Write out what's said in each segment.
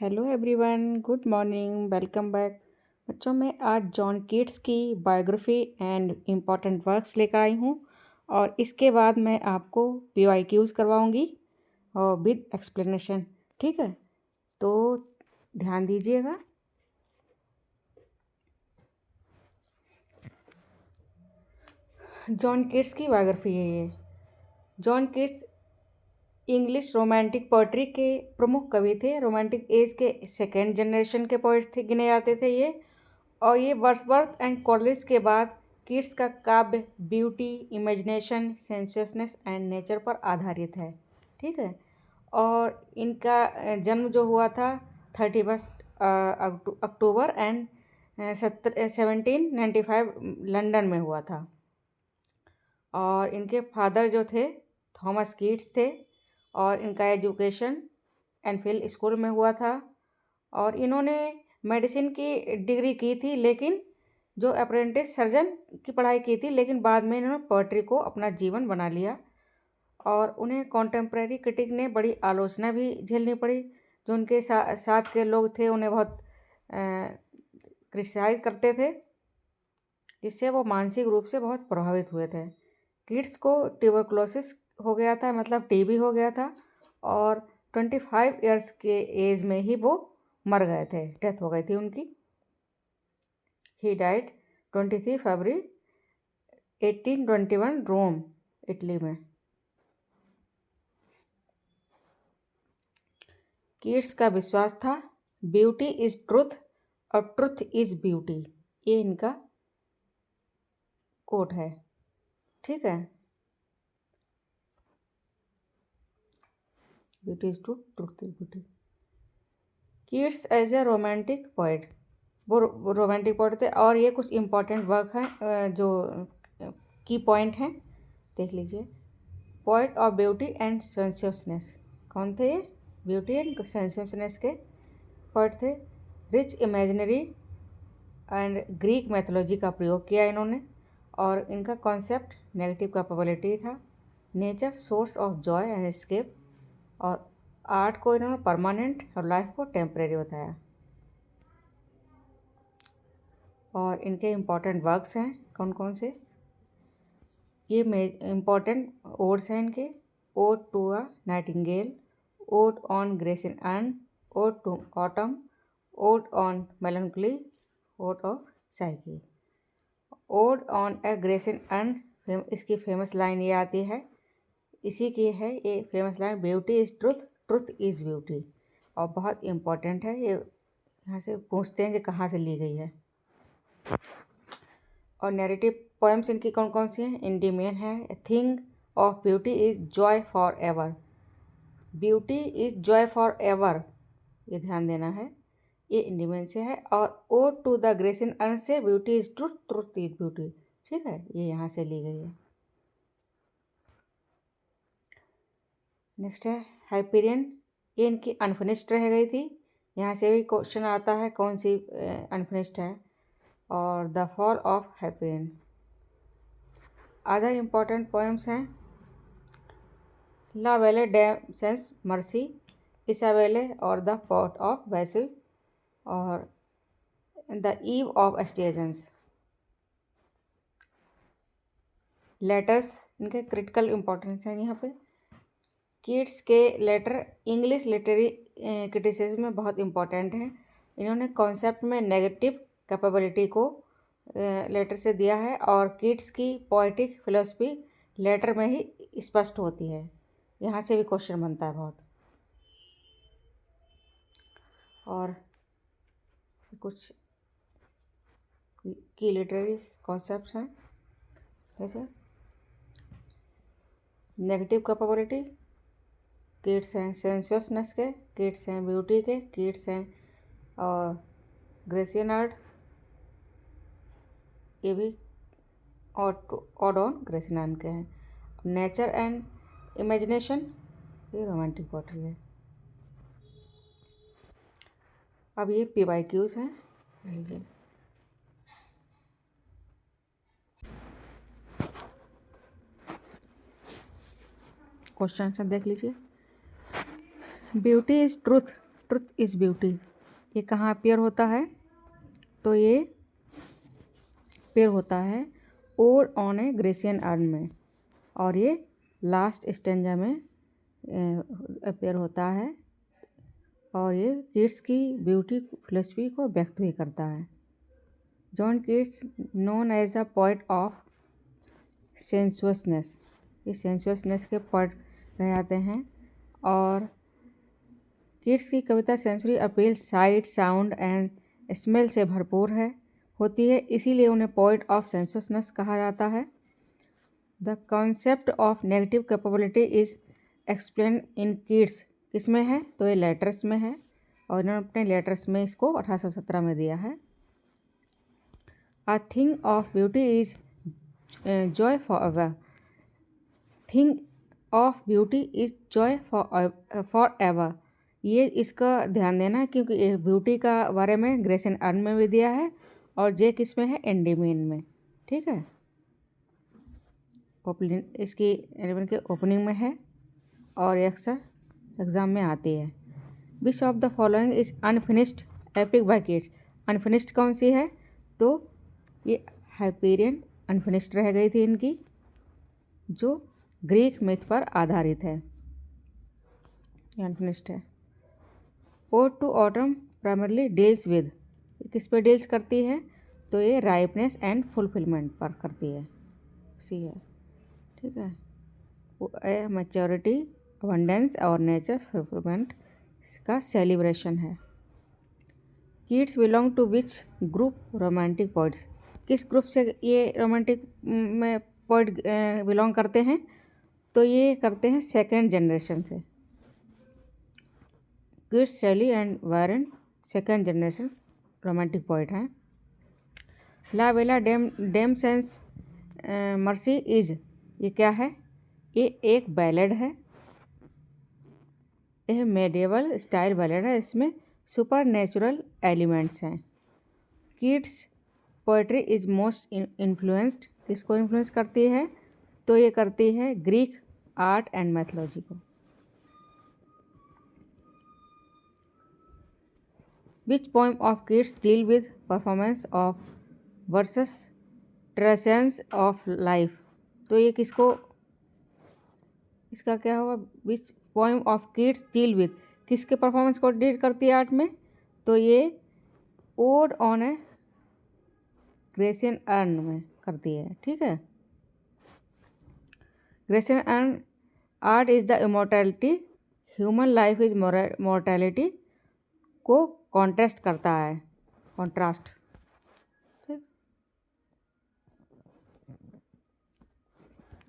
Hello everyone, good morning, welcome back. बच्चों, मैं आज जॉन कीट्स की बायोग्राफी एंड इम्पॉर्टेंट वर्क्स लेकर आई हूँ और इसके बाद मैं आपको पीवाईक्यूज़ करवाऊँगी और विद एक्सप्लेनेशन। ठीक है, तो ध्यान दीजिएगा। जॉन कीट्स की बायोग्राफी है ये। John Keats English romantic poetry के प्रमुख कवि थे। रोमांटिक एज के सेकेंड जनरेशन के पोइट थे, गिने जाते थे ये। और ये वर्ड्सवर्थ एंड कॉलेज के बाद कीट्स का काव्य ब्यूटी, इमेजिनेशन, सेंसियसनेस एंड नेचर पर आधारित है। ठीक है, और इनका जन्म जो हुआ था 31 अक्टूबर एंड 1795 लंदन में हुआ था। और इनके फादर जो थे थॉमस कीट्स थे और इनका एजुकेशन एनफील्ड स्कूल में हुआ था। और इन्होंने मेडिसिन की डिग्री की थी, लेकिन जो अप्रेंटिस सर्जन की पढ़ाई की थी, लेकिन बाद में इन्होंने पोइट्री को अपना जीवन बना लिया। और उन्हें कॉन्टेम्प्रेरी क्रिटिक ने बड़ी आलोचना भी झेलनी पड़ी। जो उनके साथ के लोग थे उन्हें बहुत क्रिटिसाइज करते थे, जिससे वो मानसिक रूप से बहुत प्रभावित हुए थे। किड्स को ट्यूबरकुलोसिस हो गया था, मतलब टीबी हो गया था, और 25 ईयर्स के एज में ही वो मर गए थे, डेथ हो गई थी उनकी। He died 23 February 1821 Rome, Italy में। कीट्स का विश्वास था ब्यूटी इज ट्रुथ और ट्रुथ इज ब्यूटी। ये इनका कोट है। ठीक है, beauty is truth, truth is beauty. Keats as a romantic poet, वो रोमांटिक पोइट थे। और ये कुछ इम्पोर्टेंट वर्क हैं जो की पॉइंट हैं, देख लीजिए। Poet of beauty and sensuousness, कौन थे ये? ब्यूटी एंड सेंसियसनेस के पोइट थे। Rich imagery and Greek mythology का प्रयोग किया इन्होंने। और इनका कॉन्सेप्ट नेगेटिव कैपेबिलिटी था। Nature source of joy and escape. और आर्ट को इन्होंने परमानेंट और लाइफ को टेम्परेरी बताया। और इनके इम्पॉर्टेंट वर्क्स हैं कौन कौन से? ये इम्पॉर्टेंट ओड्स हैं इनके। Ode to a nightingale, ode on grace in urn, ode to autumn, ode on melancholy, ode of Psyche. Ode on a grace in urn, इसकी फेमस लाइन ये आती है, इसी की है ये famous line, beauty is truth, truth is beauty. और बहुत इम्पॉर्टेंट है ये, यहाँ से पूछते हैं कि कहाँ से ली गई है। और नैरेटिव पोएम्स इनकी कौन कौन सी हैं? इंडिमेन है, thing of beauty is joy for ever, beauty is joy for ever, ये ध्यान देना है, ये इंडिमेन से है। और ode to the grace in urn से beauty is truth, truth is beauty. ठीक है, ये यहाँ से ली गई है। नेक्स्ट है हाइपीरियन, ये इनकी अनफिनिश्ड रह गई थी। यहाँ से भी क्वेश्चन आता है कौन सी अनफिनिश्ड है। और the fall of Hyperion. Other important poems हैं ला वेले डे सेंस मर्सी, इसाबेले और द पॉट ऑफ वैसिल, और द ईव ऑफ एस्टिएजेंस। लेटर्स इनके क्रिटिकल इम्पोर्टेंस हैं यहाँ पे। कीट्स के लेटर इंग्लिश लिटरेरी क्रिटिसिज्म में बहुत इम्पोर्टेंट हैं। इन्होंने कॉन्सेप्ट में नेगेटिव कैपेबिलिटी को लेटर से दिया है। और कीट्स की पोएटिक फिलोसफी लेटर में ही स्पष्ट होती है। यहाँ से भी क्वेश्चन बनता है बहुत। और कुछ की लिटरेरी कॉन्सेप्ट्स हैं, जैसे नेगेटिव कैपेबिलिटी, कीट्स हैं सेंसियसनेस के, कीट्स हैं ब्यूटी के, कीट्स हैं और ग्रेसियन आर्ट, ये भी ऑड ऑन ग्रेसियन के हैं। नेचर एंड इमेजिनेशन, ये रोमांटिक पोएट्री है। अब ये पीवाईक्यूज हैं, लीजिए। क्वेश्चन आंसर देख लीजिए। Beauty is truth truth is beauty, ये कहाँ अपीयर होता है? तो ये अपीयर होता है odd on a Grecian urn में, और ये लास्ट स्टेंजा में अपीयर होता है, और ये कीट्स की ब्यूटी फिलोसफी को व्यक्त भी करता है। John Keats known as a poet of sensuousness, ये सेंसुअसनेस के पोएट कहे जाते हैं, और कीट्स की कविता sensory appeal sight, sound and smell से भरपूर होती है, इसीलिए उन्हें पोएट ऑफ सेंसुअसनेस कहा जाता है। The concept of negative capability is explain in Keats, किसमें है? तो ये लेटर्स में है, और इन्होंने अपने लेटर्स में इसको 1817 में दिया है। A thing of beauty is joy for ever, thing of beauty is joy for ever, ये इसका ध्यान देना क्योंकि ये ब्यूटी का बारे में ग्रेसियन अर्न में भी दिया है, और जे किस में है? एंडीमेन में। ठीक है, ओपनिंग इसकी एलिमेंट के ओपनिंग में है, और अक्सर एग्ज़ाम में आती है। Which of the following is unfinished epic by Keats, unfinished कौन सी है? तो ये हाइपेरियन अनफिनिश्ड रह गई थी इनकी, जो ग्रीक मिथ पर आधारित है, अनफिनिश्ड है। Ode to autumn primarily deals with, किस पे डील्स करती है? तो ये राइपनेस एंड फुलफिलमेंट पर करती है, सी है। ठीक है, मैच्योरिटी, अबंडेंस और नेचर फुलफिलमेंट का सेलिब्रेशन है। Keats belong to which group romantic poets, किस ग्रुप से ये रोमांटिक में पोइट बिलोंग करते हैं? तो ये करते हैं सेकेंड जनरेशन से। Keats, Shelley and Byron second generation romantic poet हैं। La belle dame sans merci is, ये क्या है? ये एक बैलेड है, यह मेडिएवल स्टाइल बैलेड है, इसमें सुपर नेचुरल एलिमेंट्स हैं। Keats poetry is most influenced, किसको इन्फ्लुएंस करती है? तो ये करती है ग्रीक आर्ट एंड मैथोलॉजी को। Which poem of Keats deal with performance of verses transience of life, तो ये किसको, इसका क्या होगा? Which poem of Keats deal with, किसके परफॉर्मेंस को डील करती है आर्ट में? तो ये ode on a Grecian urn में करती है। ठीक है, Grecian urn art is the immortality, human life is mortality को कॉन्ट्रास्ट करता है, कॉन्ट्रास्ट। ठीक,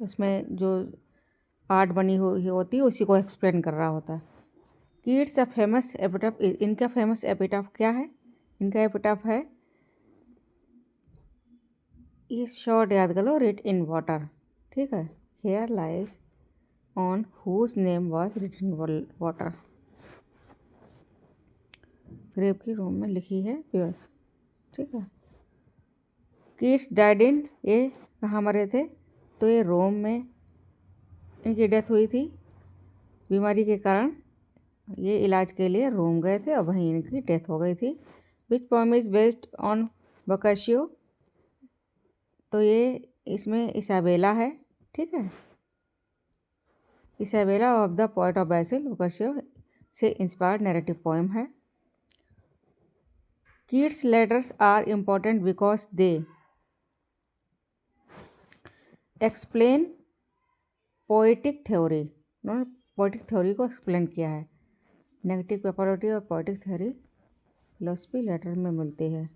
उसमें जो आर्ट बनी हुई होती है उसी को एक्सप्लेन कर रहा होता है। कीट्स अ फेमस एपिटाफ, इनका फेमस एपिटाफ क्या है? इनका एपिटाफ है, इस शॉर्ट याद कर लो, रिट इन वाटर। ठीक है, here lies one whose name was writ in water, grave की रोम में लिखी है प्योर। ठीक है, कीट्स डाइड इन, ये कहाँ मरे थे? तो ये रोम में इनकी डेथ हुई थी बीमारी के कारण, ये इलाज के लिए रोम गए थे और वहीं इनकी डेथ हो गई थी। Which poem is based on Boccaccio, तो ये इसमें इसाबेला है। ठीक है, Isabella of the poet of basil Boccaccio से इंस्पायर्ड नैरेटिव पोएम है। Keats letters are important because they explain poetic theory, उन्होंने पोएटिक थ्योरी को एक्सप्लेन किया है। नेगेटिव कैपेबिलिटी और पोएटिक थ्योरी फिलोसफी लेटर में मिलती है।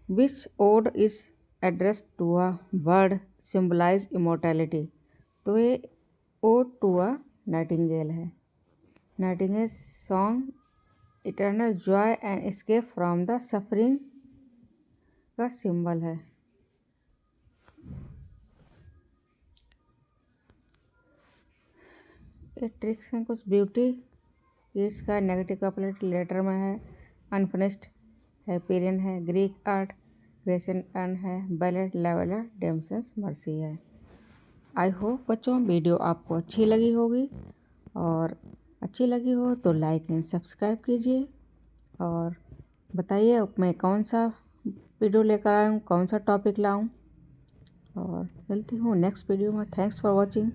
Which ode is address to a bird symbolize immortality, तो ये ओड टू अ नाइटिंगेल है। Nightingale song eternal Joy and escape from the suffering का सिंबल है। ये ट्रिक्स हैं कुछ। ब्यूटी कीट्स का नेगेटिव कैपेबिलिटी लेटर में है, अनफिनिश्ड हाइपेरियन है, ग्रीक आर्ट ग्रेसन एन है, बैलेट लेवलर, डेमसेस मर्सी है। आई होप बच्चों वीडियो आपको अच्छी लगी होगी, और अच्छी लगी हो तो लाइक एंड सब्सक्राइब कीजिए, और बताइए अब मैं कौन सा वीडियो लेकर आऊँ, कौन सा टॉपिक लाऊँ, और मिलती हूँ नेक्स्ट वीडियो में। Thanks for watching.